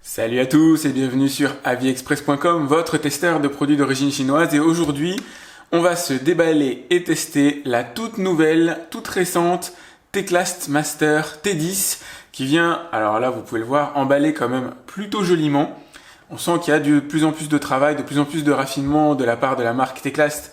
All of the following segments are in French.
Salut à tous et bienvenue sur aviexpress.com, votre testeur de produits d'origine chinoise. Et aujourd'hui, on va se déballer et tester la toute nouvelle, toute récente Teclast Master T10 qui vient, alors là vous pouvez le voir, emballé quand même plutôt joliment. On sent qu'il y a de plus en plus de travail, de plus en plus de raffinement de la part de la marque Teclast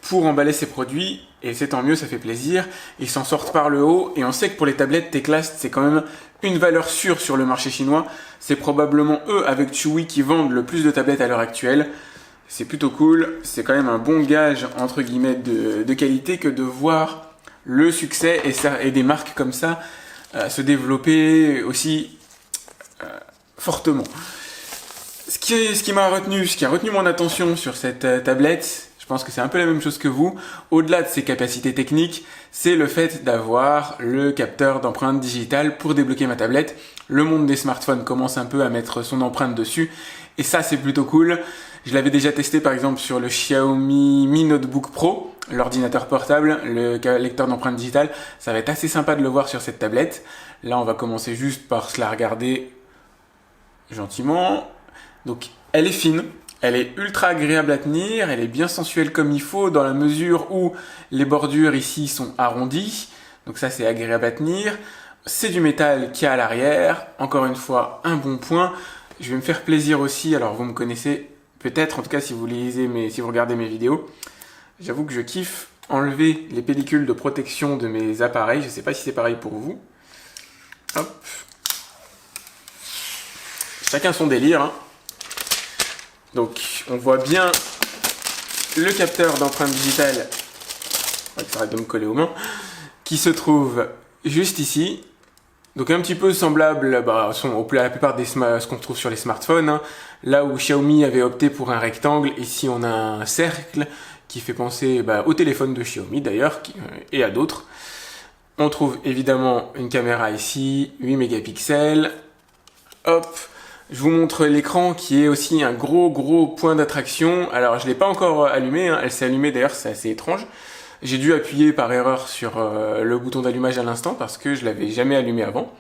pour emballer ses produits, et c'est tant mieux, ça fait plaisir. Ils s'en sortent par le haut, et on sait que pour les tablettes Teclast, c'est quand même une valeur sûre sur le marché chinois. C'est probablement eux, avec Chewy, qui vendent le plus de tablettes à l'heure actuelle. C'est plutôt cool, c'est quand même un bon gage, entre guillemets, de qualité que de voir le succès et des marques comme ça se développer aussi fortement. Ce qui m'a retenu, ce qui a retenu mon attention sur cette tablette, je pense que c'est un peu la même chose que vous, au-delà de ses capacités techniques, c'est le fait d'avoir le capteur d'empreinte digitale pour débloquer ma tablette. Le monde des smartphones commence un peu à mettre son empreinte dessus, et ça c'est plutôt cool. Je l'avais déjà testé par exemple sur le Xiaomi Mi Notebook Pro, l'ordinateur portable, le lecteur d'empreinte digitale. Ça va être assez sympa de le voir sur cette tablette. Là on va commencer juste par se la regarder gentiment. Donc elle est fine, elle est ultra agréable à tenir, elle est bien sensuelle comme il faut dans la mesure où les bordures ici sont arrondies. Donc ça c'est agréable à tenir. C'est du métal qui est à l'arrière, encore une fois un bon point. Je vais me faire plaisir aussi, alors vous me connaissez peut-être, en tout cas si vous regardez mes vidéos. J'avoue que je kiffe enlever les pellicules de protection de mes appareils, je ne sais pas si c'est pareil pour vous. Hop. Chacun son délire, hein. Donc on voit bien le capteur d'empreinte digitale, qui arrête de me coller aux mains, qui se trouve juste ici. Donc un petit peu semblable à la plupart des ce qu'on trouve sur les smartphones, hein. Là où Xiaomi avait opté pour un rectangle, ici on a un cercle qui fait penser au téléphone de Xiaomi d'ailleurs, et à d'autres. On trouve évidemment une caméra ici, 8 mégapixels. Hop. Je vous montre l'écran qui est aussi un gros point d'attraction. Alors je ne l'ai pas encore allumé, hein. Elle s'est allumée d'ailleurs, c'est assez étrange. J'ai dû appuyer par erreur sur le bouton d'allumage à l'instant parce que je ne l'avais jamais allumé avant.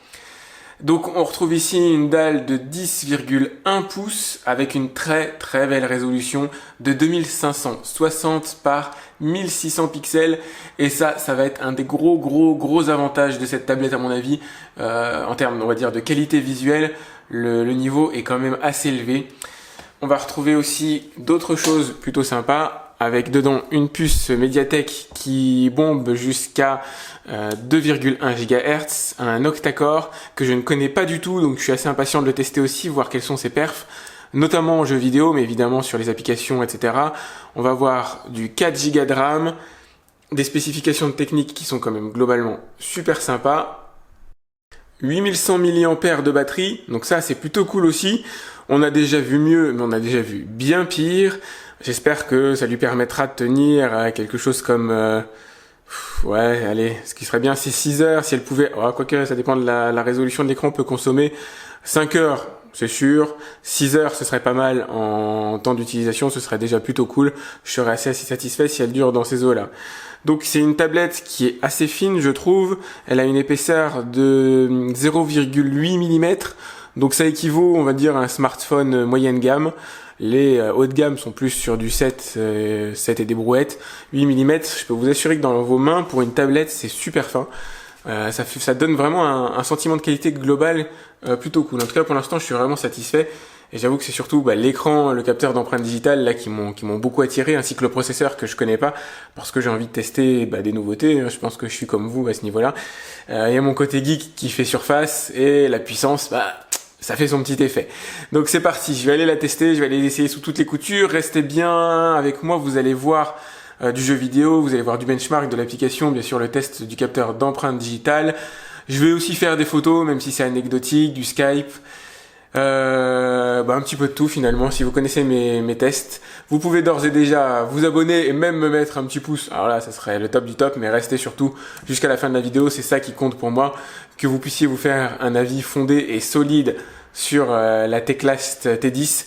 Donc on retrouve ici une dalle de 10,1 pouces avec une très belle résolution de 2560 par 1600 pixels. Et ça va être un des gros avantages de cette tablette à mon avis. En termes, on va dire, de qualité visuelle, le niveau est quand même assez élevé. On va retrouver aussi d'autres choses plutôt sympas, avec dedans une puce Mediatek qui bombe jusqu'à 2,1 GHz, un octa-core que je ne connais pas du tout, donc je suis assez impatient de le tester aussi, voir quels sont ses perfs, notamment en jeux vidéo, mais évidemment sur les applications, etc. On va voir du 4 Go de RAM, des spécifications techniques qui sont quand même globalement super sympas. 8100 mAh de batterie, donc ça c'est plutôt cool aussi. On a déjà vu mieux, mais on a déjà vu bien pire. J'espère que ça lui permettra de tenir à quelque chose comme... ouais, allez, ce qui serait bien, c'est 6 heures. Si elle pouvait... Oh, quoique, ça dépend de la résolution de l'écran, on peut consommer 5 heures, c'est sûr. 6 heures, ce serait pas mal en temps d'utilisation, ce serait déjà plutôt cool. Je serais assez satisfait si elle dure dans ces eaux-là. Donc c'est une tablette qui est assez fine, je trouve. Elle a une épaisseur de 0,8 mm. Donc ça équivaut, on va dire, à un smartphone moyenne gamme. Les haut de gamme sont plus sur du 7 et des brouettes. 8 mm, je peux vous assurer que dans vos mains, pour une tablette, c'est super fin. Ça donne vraiment un sentiment de qualité globale plutôt cool. En tout cas, pour l'instant, je suis vraiment satisfait. Et j'avoue que c'est surtout l'écran, le capteur d'empreinte digitale là qui m'ont beaucoup attiré, ainsi que le processeur que je connais pas, parce que j'ai envie de tester des nouveautés. Je pense que je suis comme vous à ce niveau-là. Il y a mon côté geek qui fait surface, et la puissance, ça fait son petit effet. Donc c'est parti, je vais aller la tester, je vais aller essayer sous toutes les coutures. Restez bien avec moi, vous allez voir du jeu vidéo, vous allez voir du benchmark de l'application, bien sûr le test du capteur d'empreinte digitale. Je vais aussi faire des photos, même si c'est anecdotique, du Skype. Un petit peu de tout finalement. Si vous connaissez mes tests, vous pouvez d'ores et déjà vous abonner et même me mettre un petit pouce. Alors là ça serait le top du top, mais restez surtout jusqu'à la fin de la vidéo, c'est ça qui compte pour moi, que vous puissiez vous faire un avis fondé et solide sur la Teclast T10,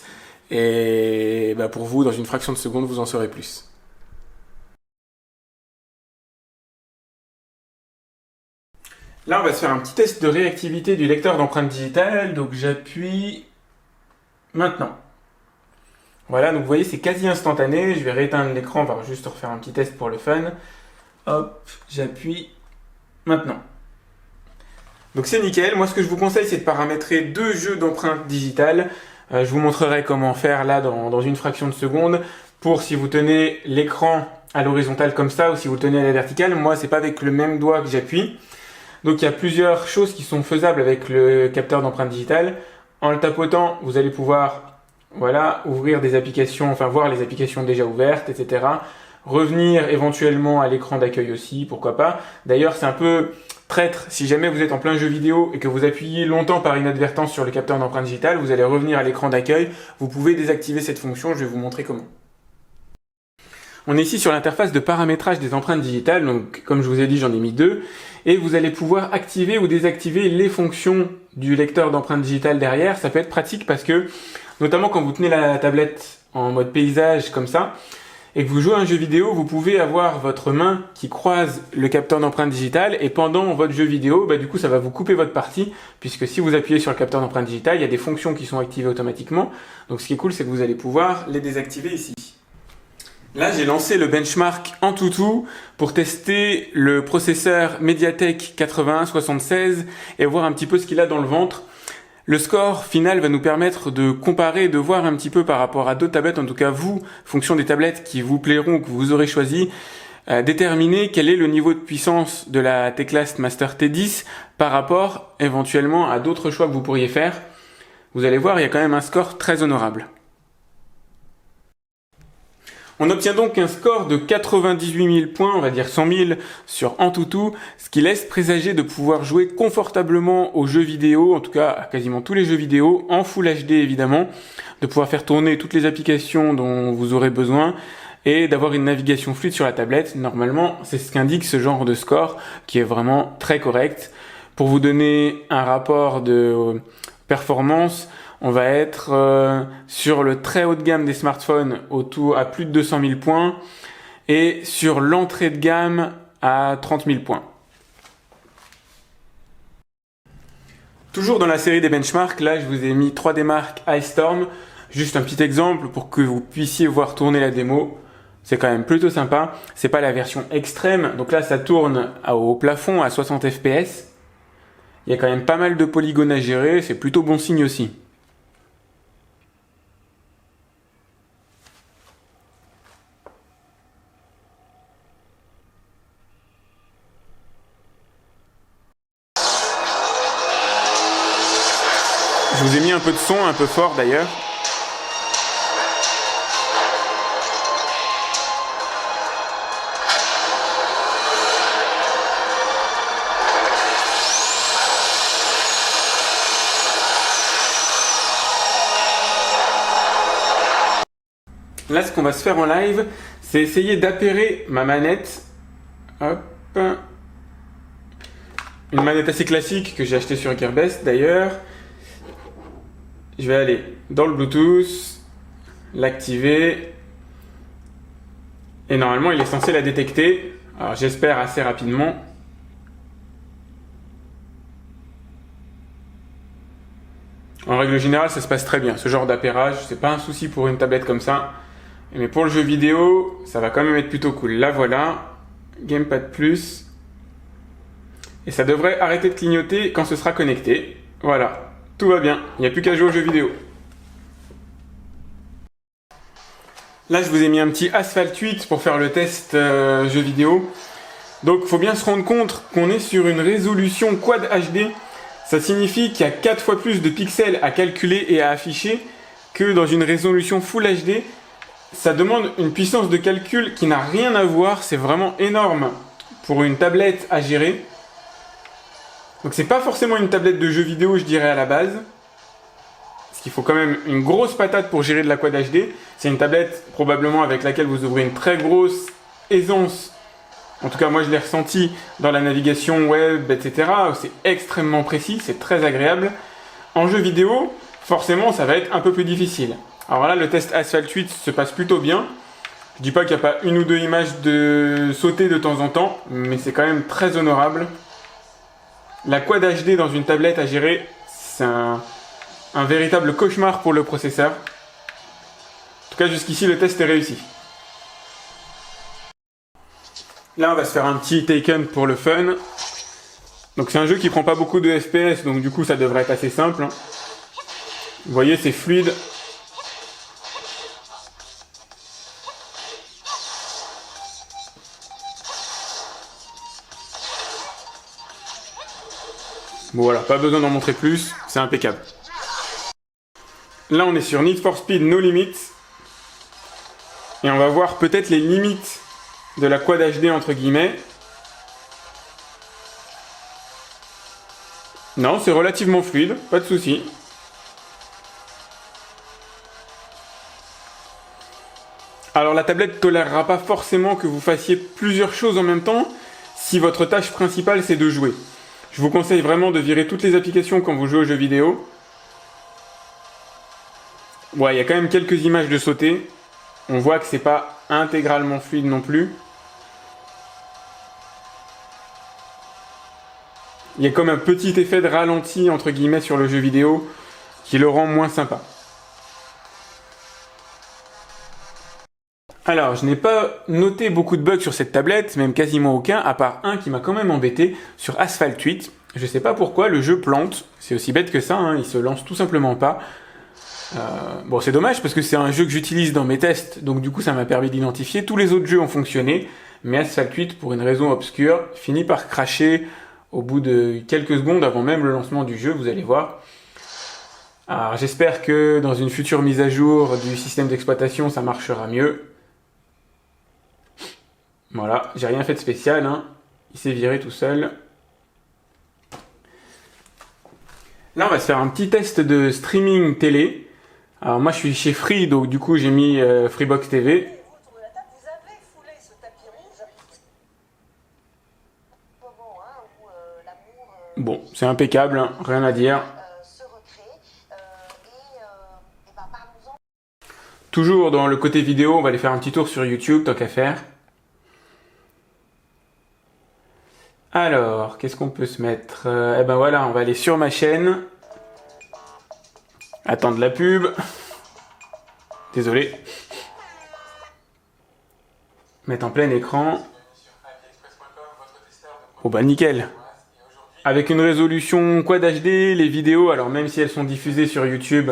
et pour vous, dans une fraction de seconde, vous en saurez plus. Là, on va se faire un petit test de réactivité du lecteur d'empreinte digitale. Donc j'appuie maintenant. Voilà, donc vous voyez, c'est quasi instantané. Je vais rééteindre l'écran, on va juste refaire un petit test pour le fun. Hop, j'appuie. Maintenant. Donc c'est nickel. Moi, ce que je vous conseille, c'est de paramétrer 2 jeux d'empreintes digitales. Je vous montrerai comment faire là dans une fraction de seconde. Pour si vous tenez l'écran à l'horizontale comme ça ou si vous le tenez à la verticale. Moi, c'est pas avec le même doigt que j'appuie. Donc il y a plusieurs choses qui sont faisables avec le capteur d'empreinte digitale. En le tapotant, vous allez pouvoir ouvrir des applications, enfin voir les applications déjà ouvertes, etc. Revenir éventuellement à l'écran d'accueil aussi, pourquoi pas. D'ailleurs, c'est un peu traître, si jamais vous êtes en plein jeu vidéo et que vous appuyez longtemps par inadvertance sur le capteur d'empreinte digitale, vous allez revenir à l'écran d'accueil. Vous pouvez désactiver cette fonction, je vais vous montrer comment. On est ici sur l'interface de paramétrage des empreintes digitales, donc comme je vous ai dit, j'en ai mis 2. Et vous allez pouvoir activer ou désactiver les fonctions du lecteur d'empreintes digitales derrière. Ça peut être pratique parce que, notamment quand vous tenez la tablette en mode paysage comme ça, et que vous jouez à un jeu vidéo, vous pouvez avoir votre main qui croise le capteur d'empreinte digitale et pendant votre jeu vidéo, du coup ça va vous couper votre partie puisque si vous appuyez sur le capteur d'empreinte digitale, il y a des fonctions qui sont activées automatiquement. Donc ce qui est cool, c'est que vous allez pouvoir les désactiver ici. Là, j'ai lancé le benchmark AnTuTu pour tester le processeur MediaTek 8176 et voir un petit peu ce qu'il a dans le ventre. Le score final va nous permettre de comparer, de voir un petit peu par rapport à d'autres tablettes, en tout cas vous, fonction des tablettes qui vous plairont ou que vous aurez choisi, déterminer quel est le niveau de puissance de la Teclast Master T10 par rapport éventuellement à d'autres choix que vous pourriez faire. Vous allez voir, il y a quand même un score très honorable. On obtient donc un score de 98 000 points, on va dire 100 000 sur AnTuTu, ce qui laisse présager de pouvoir jouer confortablement aux jeux vidéo, en tout cas à quasiment tous les jeux vidéo, en Full HD évidemment, de pouvoir faire tourner toutes les applications dont vous aurez besoin et d'avoir une navigation fluide sur la tablette. Normalement, c'est ce qu'indique ce genre de score qui est vraiment très correct. Pour vous donner un rapport de performance, on va être sur le très haut de gamme des smartphones à plus de 200 000 points et sur l'entrée de gamme à 30 000 points. Toujours dans la série des benchmarks, là je vous ai mis 3D Mark Ice Storm. Juste un petit exemple pour que vous puissiez voir tourner la démo. C'est quand même plutôt sympa. C'est pas la version extrême, donc là ça tourne au plafond à 60 fps. Il y a quand même pas mal de polygones à gérer, c'est plutôt bon signe aussi. Je vous ai mis un peu de son, un peu fort d'ailleurs. Là, ce qu'on va se faire en live, c'est essayer d'appairer ma manette. Hop. Une manette assez classique que j'ai achetée sur Gearbest d'ailleurs. Je vais aller dans le Bluetooth, l'activer. Et normalement, il est censé la détecter. Alors, j'espère assez rapidement. En règle générale, ça se passe très bien. Ce genre d'appairage, c'est pas un souci pour une tablette comme ça. Mais pour le jeu vidéo, ça va quand même être plutôt cool. Là, voilà. Gamepad Plus. Et ça devrait arrêter de clignoter quand ce sera connecté. Voilà. Tout va bien. Il n'y a plus qu'à jouer aux jeux vidéo. Là, je vous ai mis un petit Asphalt 8 pour faire le test jeu vidéo. Donc, il faut bien se rendre compte qu'on est sur une résolution Quad HD. Ça signifie qu'il y a 4 fois plus de pixels à calculer et à afficher que dans une résolution Full HD. Ça demande une puissance de calcul qui n'a rien à voir. C'est vraiment énorme pour une tablette à gérer. Donc, c'est pas forcément une tablette de jeu vidéo, je dirais, à la base. Parce qu'il faut quand même une grosse patate pour gérer de la Quad HD. C'est une tablette probablement avec laquelle vous aurez une très grosse aisance. En tout cas, moi, je l'ai ressenti dans la navigation web, etc. C'est extrêmement précis, c'est très agréable. En jeu vidéo, forcément, ça va être un peu plus difficile. Alors là, le test Asphalt 8 se passe plutôt bien. Je dis pas qu'il n'y a pas une ou deux images de sauter de temps en temps, mais c'est quand même très honorable. La Quad HD dans une tablette à gérer, un véritable cauchemar pour le processeur. En tout cas, jusqu'ici, le test est réussi. Là, on va se faire un petit Taken pour le fun. Donc c'est un jeu qui prend pas beaucoup de FPS, donc du coup ça devrait être assez simple. Vous voyez, c'est fluide. Bon voilà, pas besoin d'en montrer plus, c'est impeccable. Là on est sur Need for Speed No Limits. Et on va voir peut-être les limites de la Quad HD entre guillemets. Non, c'est relativement fluide, pas de souci. Alors la tablette tolérera pas forcément que vous fassiez plusieurs choses en même temps si votre tâche principale c'est de jouer. Je vous conseille vraiment de virer toutes les applications quand vous jouez aux jeux vidéo. Ouais, il y a quand même quelques images de sauter. On voit que c'est pas intégralement fluide non plus. Il y a comme un petit effet de ralenti entre guillemets sur le jeu vidéo qui le rend moins sympa. Alors, je n'ai pas noté beaucoup de bugs sur cette tablette, même quasiment aucun, à part un qui m'a quand même embêté sur Asphalt 8. Je sais pas pourquoi, le jeu plante. C'est aussi bête que ça, hein, il se lance tout simplement pas. Bon, c'est dommage parce que c'est un jeu que j'utilise dans mes tests, donc du coup ça m'a permis d'identifier. Tous les autres jeux ont fonctionné, mais Asphalt 8, pour une raison obscure, finit par cracher au bout de quelques secondes avant même le lancement du jeu, vous allez voir. Alors j'espère que dans une future mise à jour du système d'exploitation, ça marchera mieux. Voilà, j'ai rien fait de spécial, hein. Il s'est viré tout seul. Là, on va se faire un petit test de streaming télé. Alors moi, je suis chez Free, donc du coup, j'ai mis Freebox TV. Bon, c'est impeccable, hein, rien à dire. Toujours dans le côté vidéo, on va aller faire un petit tour sur YouTube, tant qu'à faire. Alors, qu'est-ce qu'on peut se mettre? Eh ben voilà, on va aller sur ma chaîne. Attendre la pub. Désolé. Mettre en plein écran. Oh bah nickel. Avec une résolution Quad HD, les vidéos, alors même si elles sont diffusées sur YouTube,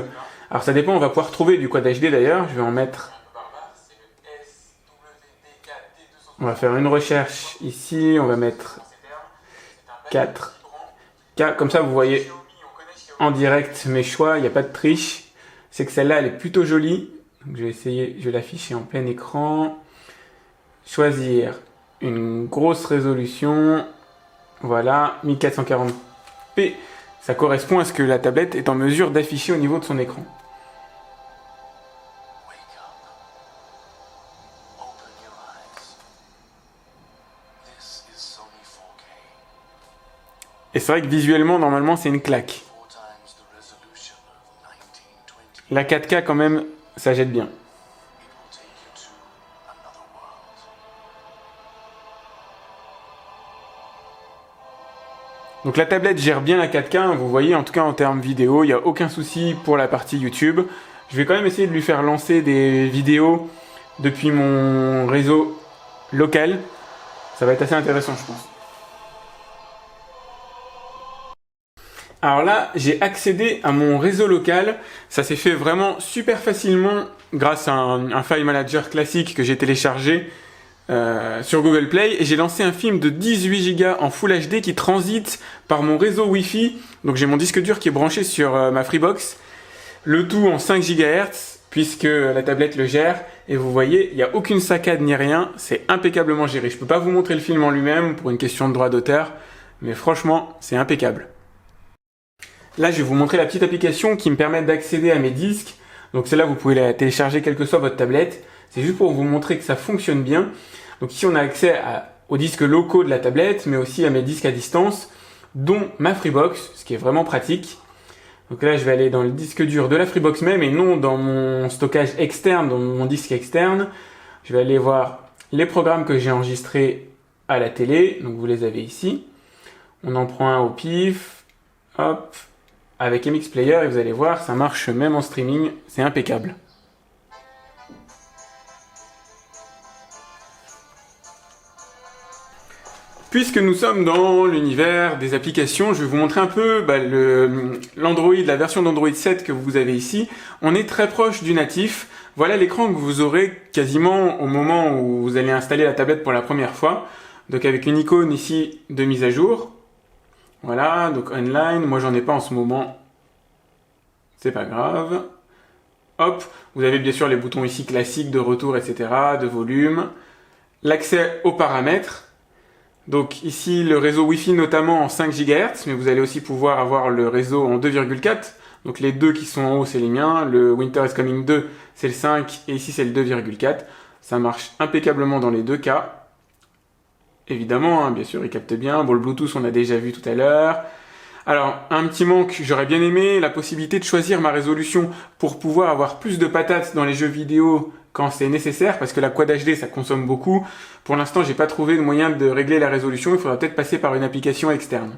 alors ça dépend, on va pouvoir trouver du Quad HD d'ailleurs, je vais en mettre. On va faire une recherche ici, on va mettre 4K, comme ça vous voyez en direct mes choix, il n'y a pas de triche. C'est que celle-là elle est plutôt jolie, donc je vais essayer, je vais l'afficher en plein écran. Choisir une grosse résolution, voilà, 1440p, ça correspond à ce que la tablette est en mesure d'afficher au niveau de son écran. Et c'est vrai que visuellement, normalement, c'est une claque. La 4K, quand même, ça jette bien. Donc la tablette gère bien la 4K, vous voyez, en tout cas en termes vidéo, il n'y a aucun souci pour la partie YouTube. Je vais quand même essayer de lui faire lancer des vidéos depuis mon réseau local. Ça va être assez intéressant, je pense. Alors là, j'ai accédé à mon réseau local. Ça s'est fait vraiment super facilement grâce à un file manager classique que j'ai téléchargé sur Google Play. Et j'ai lancé un film de 18 Go en Full HD qui transite par mon réseau Wi-Fi. Donc j'ai mon disque dur qui est branché sur ma Freebox. Le tout en 5 GHz puisque la tablette le gère. Et vous voyez, il n'y a aucune saccade ni rien. C'est impeccablement géré. Je ne peux pas vous montrer le film en lui-même pour une question de droit d'auteur. Mais franchement, c'est impeccable. Là, je vais vous montrer la petite application qui me permet d'accéder à mes disques. Donc celle-là, vous pouvez la télécharger quelle que soit votre tablette. C'est juste pour vous montrer que ça fonctionne bien. Donc ici, on a accès aux disques locaux de la tablette, mais aussi à mes disques à distance, dont ma Freebox, ce qui est vraiment pratique. Donc là, je vais aller dans le disque dur de la Freebox même, et non dans mon stockage externe, dans mon disque externe. Je vais aller voir les programmes que j'ai enregistrés à la télé. Donc vous les avez ici. On en prend un au pif. Hop. avec MX Player et vous allez voir, ça marche même en streaming, c'est impeccable. Puisque nous sommes dans l'univers des applications, je vais vous montrer un peu l'Android, la version d'Android 7 que vous avez ici. On est très proche du natif. Voilà l'écran que vous aurez quasiment au moment où vous allez installer la tablette pour la première fois. Donc avec une icône ici de mise à jour. Voilà, donc online. Moi j'en ai pas en ce moment. C'est pas grave. Hop, vous avez bien sûr les boutons ici classiques de retour, etc., de volume. L'accès aux paramètres. Donc ici le réseau Wi-Fi notamment en 5 GHz, mais vous allez aussi pouvoir avoir le réseau en 2,4. Donc les deux qui sont en haut c'est les miens, le Winter is Coming 2 c'est le 5 et ici c'est le 2,4. Ça marche impeccablement dans les deux cas. Évidemment, hein, bien sûr il capte bien. Bon, le Bluetooth on a déjà vu tout à l'heure. Alors un petit manque, j'aurais bien aimé la possibilité de choisir ma résolution pour pouvoir avoir plus de patates dans les jeux vidéo quand c'est nécessaire, parce que la Quad HD ça consomme beaucoup. Pour l'instant j'ai pas trouvé de moyen de régler la résolution, il faudra peut-être passer par une application externe.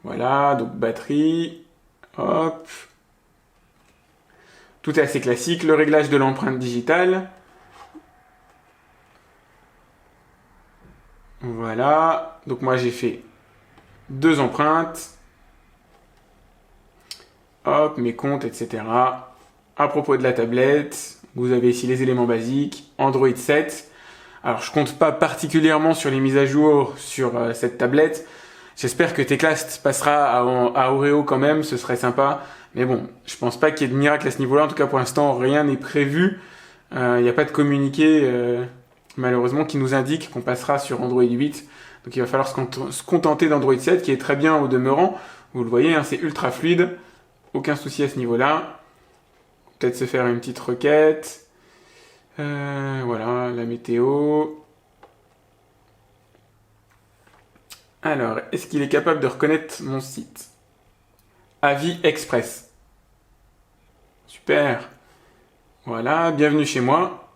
Voilà, donc batterie, hop. Tout est assez classique, le réglage de l'empreinte digitale. Voilà, donc moi j'ai fait 2 empreintes. Hop, mes comptes, etc. À propos de la tablette, vous avez ici les éléments basiques, Android 7. Alors je compte pas particulièrement sur les mises à jour sur cette tablette. J'espère que Teclast passera à Oreo quand même, ce serait sympa. Mais bon, je pense pas qu'il y ait de miracle à ce niveau-là. En tout cas pour l'instant, rien n'est prévu. Il n'y a pas de communiqué malheureusement qui nous indique qu'on passera sur Android 8. Donc il va falloir se contenter d'Android 7 qui est très bien au demeurant. Vous le voyez, hein, c'est ultra fluide. Aucun souci à ce niveau-là. Peut-être se faire une petite requête. Voilà, la météo. Alors, est-ce qu'il est capable de reconnaître mon site? Avis Express. Super. Voilà, bienvenue chez moi.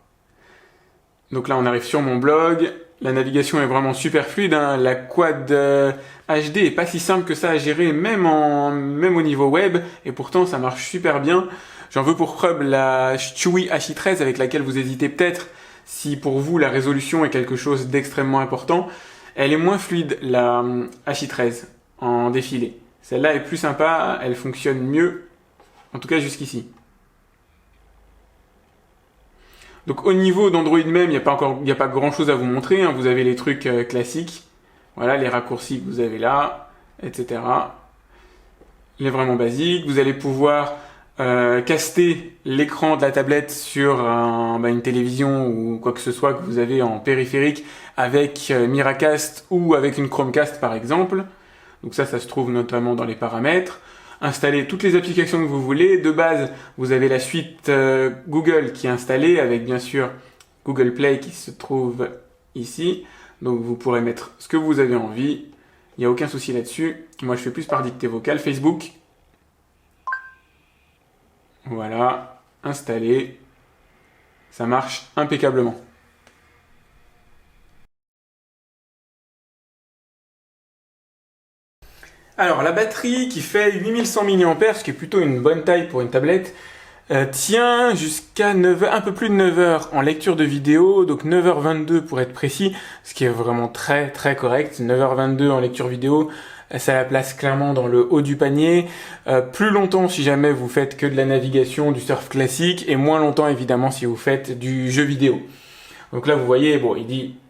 Donc là, on arrive sur mon blog. La navigation est vraiment super fluide, hein. La Quad HD est pas si simple que ça à gérer, même au niveau web, et pourtant ça marche super bien. J'en veux pour preuve la Chewy Hi13 avec laquelle vous hésitez peut-être si pour vous la résolution est quelque chose d'extrêmement important. Elle est moins fluide, la Hi13, en défilé. Celle-là est plus sympa, elle fonctionne mieux, en tout cas jusqu'ici. Donc au niveau d'Android même, il n'y a pas grand chose à vous montrer, hein. Vous avez les trucs classiques, voilà, les raccourcis que vous avez là, etc. Il est vraiment basique. Vous allez pouvoir caster l'écran de la tablette sur une télévision ou quoi que ce soit que vous avez en périphérique avec Miracast ou avec une Chromecast par exemple. Donc ça se trouve notamment dans les paramètres. Installer toutes les applications que vous voulez. De base, vous avez la suite Google qui est installée avec bien sûr Google Play qui se trouve ici. Donc vous pourrez mettre ce que vous avez envie. Il n'y a aucun souci là-dessus. Moi, je fais plus par dictée vocale. Facebook. Voilà, installé. Ça marche impeccablement. Alors, la batterie qui fait 8100 mAh, ce qui est plutôt une bonne taille pour une tablette, tient jusqu'à un peu plus de 9 heures en lecture de vidéo, donc 9h22 pour être précis, ce qui est vraiment très très correct. 9h22 en lecture vidéo, ça la place clairement dans le haut du panier. Plus longtemps si jamais vous faites que de la navigation, du surf classique, et moins longtemps évidemment si vous faites du jeu vidéo. Donc là vous voyez, bon,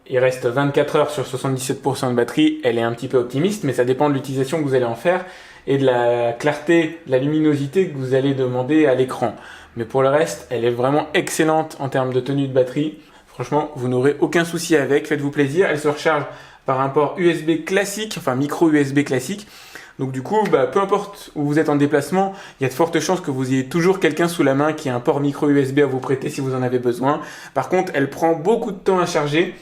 il reste 24 heures sur 77% de batterie, elle est un petit peu optimiste, mais ça dépend de l'utilisation que vous allez en faire et de la clarté, de la luminosité que vous allez demander à l'écran. Mais pour le reste, elle est vraiment excellente en termes de tenue de batterie. Franchement, vous n'aurez aucun souci avec, faites-vous plaisir. Elle se recharge par un port USB classique, enfin micro USB classique. Donc du coup, peu importe où vous êtes en déplacement, il y a de fortes chances que vous ayez toujours quelqu'un sous la main qui a un port micro USB à vous prêter si vous en avez besoin. Par contre, elle prend beaucoup de temps à charger.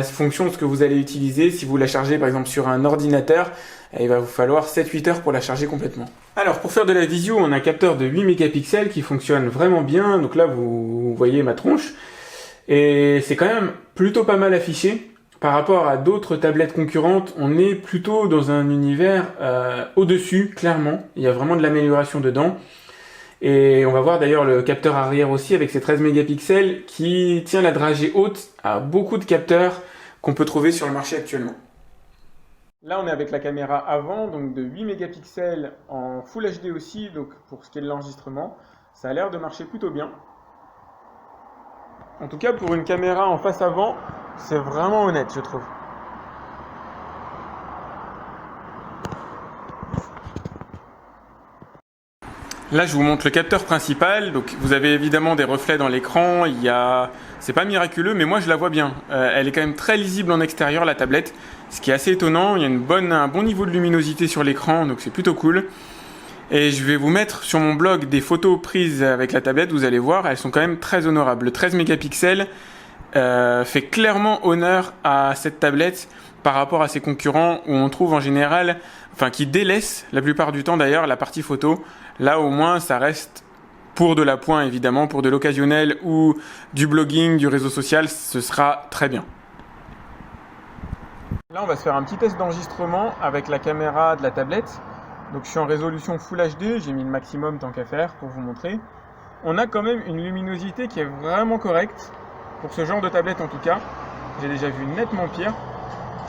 Fonction de ce que vous allez utiliser. Si vous la chargez par exemple sur un ordinateur, il va vous falloir 7-8 heures pour la charger complètement. Alors pour faire de la visio, on a un capteur de 8 mégapixels qui fonctionne vraiment bien. Donc là vous voyez ma tronche et c'est quand même plutôt pas mal affiché par rapport à d'autres tablettes concurrentes, on est plutôt dans un univers au-dessus, clairement. Il y a vraiment de l'amélioration dedans. Et on va voir d'ailleurs le capteur arrière aussi avec ses 13 mégapixels qui tient la dragée haute à beaucoup de capteurs qu'on peut trouver sur le marché actuellement. Là, on est avec la caméra avant, donc de 8 mégapixels en Full HD aussi, donc pour ce qui est de l'enregistrement. Ça a l'air de marcher plutôt bien. En tout cas, pour une caméra en face avant, c'est vraiment honnête, je trouve. Là, je vous montre le capteur principal. Donc, vous avez évidemment des reflets dans l'écran. C'est pas miraculeux, mais moi, je la vois bien. Elle est quand même très lisible en extérieur, la tablette. Ce qui est assez étonnant. Il y a un bon niveau de luminosité sur l'écran, donc c'est plutôt cool. Et je vais vous mettre sur mon blog des photos prises avec la tablette. Vous allez voir, elles sont quand même très honorables. Le 13 mégapixels fait clairement honneur à cette tablette par rapport à ses concurrents où on trouve en général, qui délaissent la plupart du temps d'ailleurs la partie photo. Là au moins ça reste pour de l'appoint évidemment, pour de l'occasionnel ou du blogging, du réseau social, ce sera très bien. Là on va se faire un petit test d'enregistrement avec la caméra de la tablette. Donc je suis en résolution Full HD, j'ai mis le maximum tant qu'à faire pour vous montrer. On a quand même une luminosité qui est vraiment correcte, pour ce genre de tablette en tout cas. J'ai déjà vu nettement pire.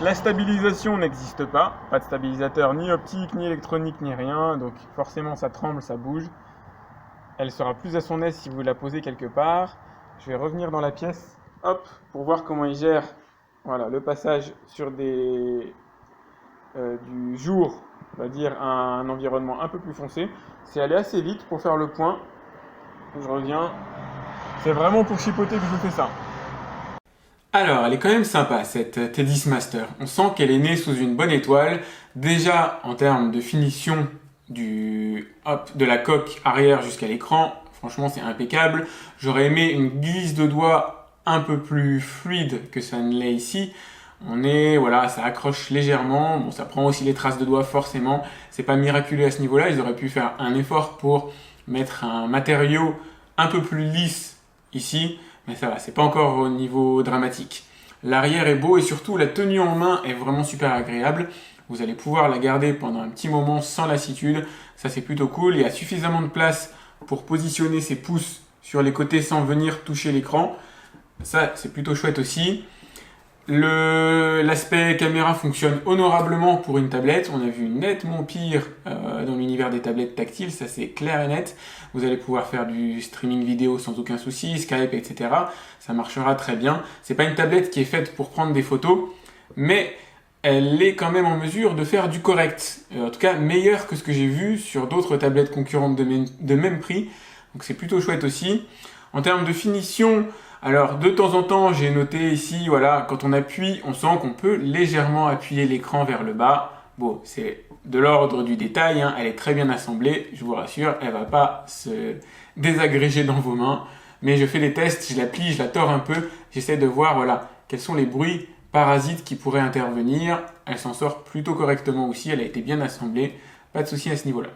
La stabilisation n'existe pas, pas de stabilisateur ni optique, ni électronique, ni rien, donc forcément ça tremble, ça bouge. Elle sera plus à son aise si vous la posez quelque part. Je vais revenir dans la pièce, hop, pour voir comment il gère le passage sur du jour, on va dire un environnement un peu plus foncé. C'est aller assez vite pour faire le point. Je reviens. C'est vraiment pour chipoter que je vous fais ça. Alors, elle est quand même sympa, cette Teddy's Master. On sent qu'elle est née sous une bonne étoile. Déjà, en termes de finition de la coque arrière jusqu'à l'écran, franchement, c'est impeccable. J'aurais aimé une glisse de doigt un peu plus fluide que ça ne l'est ici. Ça accroche légèrement. Bon, ça prend aussi les traces de doigts, forcément. C'est pas miraculeux à ce niveau-là. Ils auraient pu faire un effort pour mettre un matériau un peu plus lisse ici. Mais ça va, c'est pas encore au niveau dramatique. L'arrière est beau et surtout la tenue en main est vraiment super agréable. Vous allez pouvoir la garder pendant un petit moment sans lassitude. Ça c'est plutôt cool. Il y a suffisamment de place pour positionner ses pouces sur les côtés sans venir toucher l'écran. Ça c'est plutôt chouette aussi. L'aspect caméra fonctionne honorablement pour une tablette. On a vu nettement pire dans l'univers des tablettes tactiles, ça c'est clair et net. Vous allez pouvoir faire du streaming vidéo sans aucun souci, Skype, etc. Ça marchera très bien. C'est pas une tablette qui est faite pour prendre des photos, mais elle est quand même en mesure de faire du correct. En tout cas, meilleure que ce que j'ai vu sur d'autres tablettes concurrentes de même prix. Donc c'est plutôt chouette aussi. En termes de finition, alors de temps en temps, j'ai noté ici, quand on appuie, on sent qu'on peut légèrement appuyer l'écran vers le bas. Bon, c'est de l'ordre du détail, elle est très bien assemblée, je vous rassure, elle ne va pas se désagréger dans vos mains. Mais je fais des tests, je la plie, je la tords un peu, j'essaie de voir quels sont les bruits parasites qui pourraient intervenir. Elle s'en sort plutôt correctement aussi, elle a été bien assemblée, pas de souci à ce niveau-là.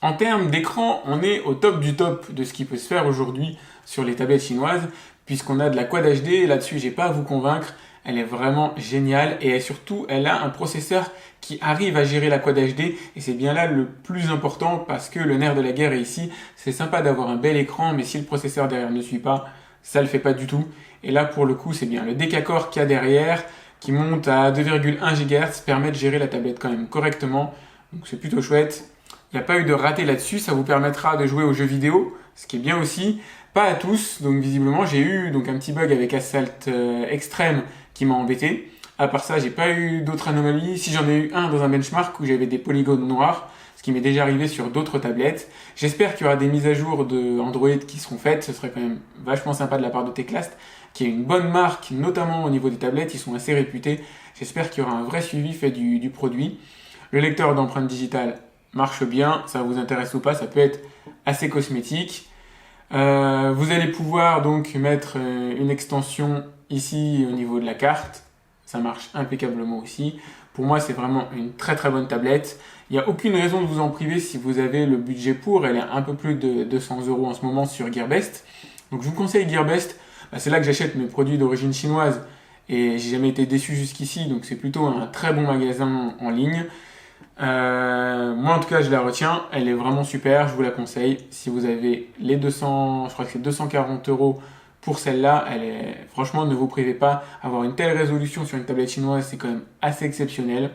En termes d'écran, on est au top du top de ce qui peut se faire aujourd'hui sur les tablettes chinoises, puisqu'on a de la Quad HD, et là-dessus, j'ai pas à vous convaincre, elle est vraiment géniale, et surtout, elle a un processeur qui arrive à gérer la Quad HD, et c'est bien là le plus important, parce que le nerf de la guerre est ici. C'est sympa d'avoir un bel écran, mais si le processeur derrière ne suit pas, ça le fait pas du tout. Et là, pour le coup, c'est bien. Le décacore qu'il y a derrière, qui monte à 2,1 GHz, permet de gérer la tablette quand même correctement, donc c'est plutôt chouette. Il n'y a pas eu de raté là-dessus, ça vous permettra de jouer aux jeux vidéo, ce qui est bien aussi. Pas à tous, donc visiblement j'ai eu un petit bug avec Assault Extreme qui m'a embêté. À part ça, j'ai pas eu d'autres anomalies. Si j'en ai eu un dans un benchmark où j'avais des polygones noirs, ce qui m'est déjà arrivé sur d'autres tablettes. J'espère qu'il y aura des mises à jour de Android qui seront faites, ce serait quand même vachement sympa de la part de Teclast, qui est une bonne marque, notamment au niveau des tablettes, ils sont assez réputés. J'espère qu'il y aura un vrai suivi fait du produit. Le lecteur d'empreintes digitales marche bien, ça vous intéresse ou pas, ça peut être assez cosmétique. Vous allez pouvoir donc mettre une extension ici au niveau de la carte, ça marche impeccablement aussi. Pour moi, c'est vraiment une très très bonne tablette. Il n'y a aucune raison de vous en priver si vous avez le budget pour. Elle est un peu plus de 200 € en ce moment sur Gearbest. Donc je vous conseille Gearbest. C'est là que j'achète mes produits d'origine chinoise et j'ai jamais été déçu jusqu'ici, donc c'est plutôt un très bon magasin en ligne. Moi en tout cas je la retiens, elle est vraiment super, je vous la conseille. Si vous avez les 200, je crois que c'est 240 € pour celle-là, franchement ne vous privez pas, avoir une telle résolution sur une tablette chinoise c'est quand même assez exceptionnel.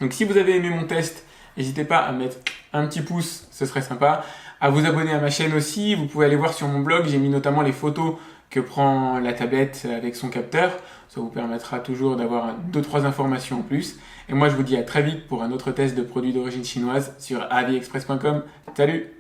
Donc si vous avez aimé mon test, n'hésitez pas à mettre un petit pouce, ce serait sympa. À vous abonner à ma chaîne aussi, vous pouvez aller voir sur mon blog, j'ai mis notamment les photos que prend la tablette avec son capteur. Ça vous permettra toujours d'avoir 2-3 informations en plus. Et moi je vous dis à très vite pour un autre test de produits d'origine chinoise sur aliexpress.com. Salut!